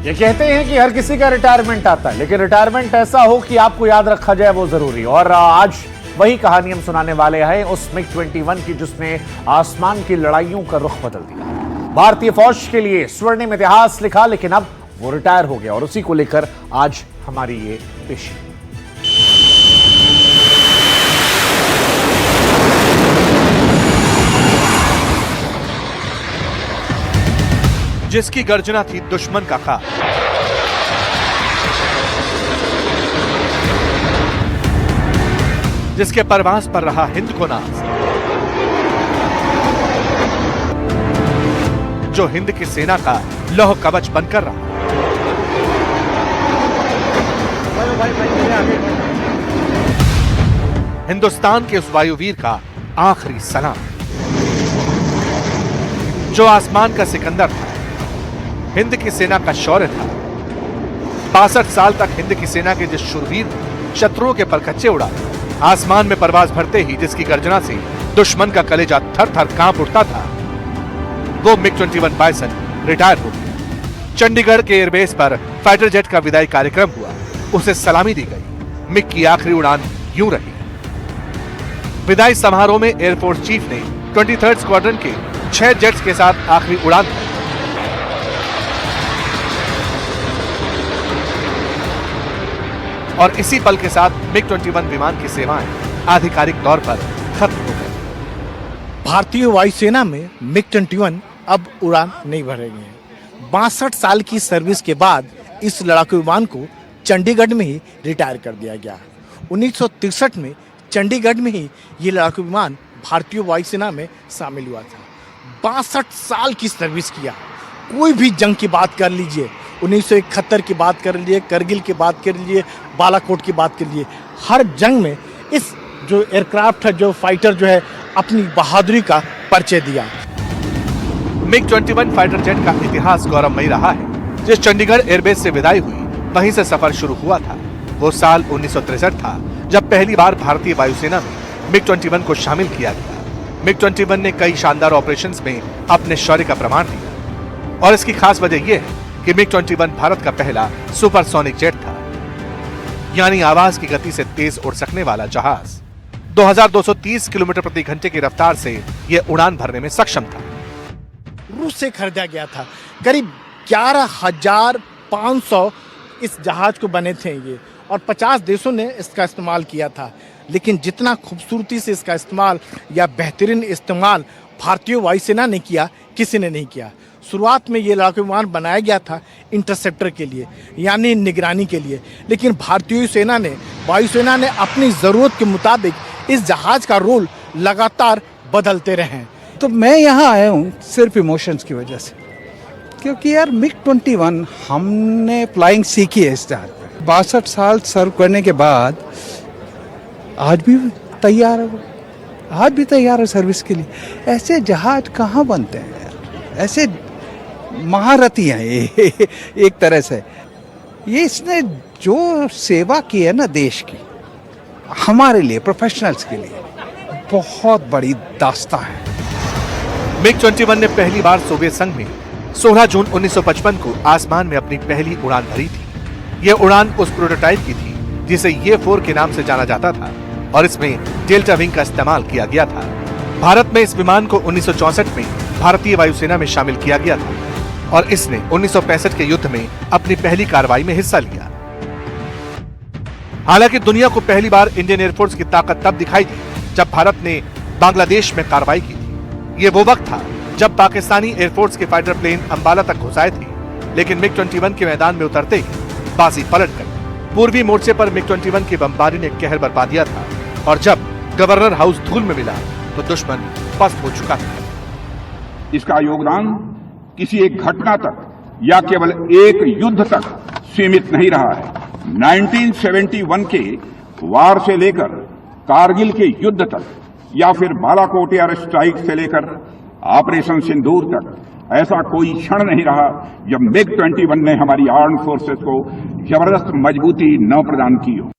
ये कहते हैं कि हर किसी का रिटायरमेंट आता है, लेकिन रिटायरमेंट ऐसा हो कि आपको याद रखा जाए वो जरूरी। और आज वही कहानी हम सुनाने वाले हैं उस MiG-21 की जिसने आसमान की लड़ाइयों का रुख बदल दिया, भारतीय फौज के लिए स्वर्णिम इतिहास लिखा। लेकिन अब वो रिटायर हो गया और उसी को लेकर आज हमारी ये पेशी। जिसकी गर्जना थी दुश्मन का खाक, जिसके परवास पर रहा हिंद को नाज, जो हिंद की सेना का लौह कवच बनकर रहा। हिंदुस्तान के उस वायुवीर का आखिरी सलाम, जो आसमान का सिकंदर था, हिंद की सेना का शौर्य था। 62 साल तक हिंद की सेना के जिस शूरवीर शत्रुओं के परखच्चे उड़ा, आसमान में परवाज भरते ही जिसकी गर्जना से दुश्मन का कलेजा थर थर कांप उठता था, वो MiG-21 बाइसन रिटायर हो गया। चंडीगढ़ के एयरबेस पर फाइटर जेट का विदाई कार्यक्रम हुआ, उसे सलामी दी गई। मिग की आखिरी उड़ान यूं रही। विदाई समारोह में एयरफोर्स चीफ ने 23rd स्क्वाड्रन के 6 जेट्स के साथ आखिरी उड़ान की। और इसी पल के साथ MiG-21 विमान की सेवाएं आधिकारिक तौर पर खत्म हो गई। भारतीय वायुसेना में MiG-21 अब उड़ान नहीं भरेंगे। 62 साल की सर्विस के बाद इस लड़ाकू विमान को चंडीगढ़ में ही रिटायर कर दिया गया। 1963 में चंडीगढ़ में ही ये लड़ाकू विमान भारतीय वायुसेना में शामिल हुआ था। 62 साल की सर्विस किया। कोई भी जंग की बात कर लीजिए, 1971 की बात कर लीजिए, करगिल की बात कर लीजिए, बालाकोट की बात कर लीजिए, हर जंग में इस जो एयरक्राफ्ट है, जो फाइटर जो है, अपनी बहादुरी का परिचय दिया। MiG-21 फाइटर जेट का इतिहास गौरवमयी रहा है। जिस चंडीगढ़ एयरबेस से विदाई हुई, वहीं से सफर शुरू हुआ था। वो साल 1963 था जब पहली बार भारतीय वायुसेना में MiG-21 को शामिल किया गया। MiG-21 ने कई शानदार ऑपरेशंस में अपने शौर्य का प्रमाण दिया, और इसकी खास वजह यह है कि MiG-21 भारत का पहला सुपरसोनिक जेट था, यानी आवाज की गति से तेज उड़ सकने वाला जहाज। 2230 किलोमीटर प्रति घंटे की रफ्तार से यह उड़ान भरने में सक्षम था। रूस से खरीदा गया था। करीब 11,500 इस जहाज को बने थे ये, और 50 देशों ने इसका इस्तेमाल किया था। लेकिन जितना खूबसूरती से इसका इस्तेमाल या बेहतरीन इस्तेमाल भारतीय वायुसेना ने किया, किसी ने नहीं किया। शुरुआत में ये लड़ाकू विमान बनाया गया था इंटरसेप्टर के लिए, यानी निगरानी के लिए। लेकिन भारतीय वायुसेना ने अपनी ज़रूरत के मुताबिक इस जहाज का रोल लगातार बदलते रहे। तो मैं यहाँ आया हूँ सिर्फ इमोशंस की वजह से, क्योंकि यार MiG-21 हमने फ्लाइंग सीखी है इस जहाज पर। 62 साल सर्व करने के बाद आज भी तैयार है सर्विस के लिए। ऐसे जहाज कहाँ बनते हैं यार, ऐसे महारथी हैं ये एक तरह से। ये इसने जो सेवा की है ना देश की, हमारे लिए प्रोफेशनल्स के लिए बहुत बड़ी दास्तां है। MiG-21 ने पहली बार सोवियत संघ में 16 जून 1955 को आसमान में अपनी पहली उड़ान भरी थी। यह उड़ान उस प्रोटोटाइप की थी जिसे ये-4 के नाम से जाना जाता था, और इसमें डेल्टा विंग का इस्तेमाल किया गया था। भारत में इस विमान को 1964 में भारतीय वायुसेना में शामिल किया गया था, और इसने 1965 के युद्ध में अपनी पहली कार्रवाई में हिस्सा लिया। हालांकि दुनिया को पहली बार इंडियन एयरफोर्स की ताकत तब दिखाई दी जब भारत ने बांग्लादेश में कार्रवाई की थी। ये वो वक्त था जब पाकिस्तानी एयरफोर्स के फाइटर प्लेन अंबाला तक घुस आए थे, लेकिन MiG-21 के मैदान में उतरते ही बाजी पलट गई। पूर्वी मोर्चे पर MiG-21 की बमबारी ने कहर बरपा दिया था, और जब गवर्नर हाउस धूल में मिला तो दुश्मन पस्त हो चुका था। इसका योगदान किसी एक घटना तक या केवल एक युद्ध तक सीमित नहीं रहा है। 1971 के वार से लेकर कारगिल के युद्ध तक, या फिर बालाकोट एयर स्ट्राइक से लेकर ऑपरेशन सिंदूर तक, ऐसा कोई क्षण नहीं रहा जब MiG-21 ने हमारी आर्म्ड फोर्सेस को जबरदस्त मजबूती न प्रदान की हो।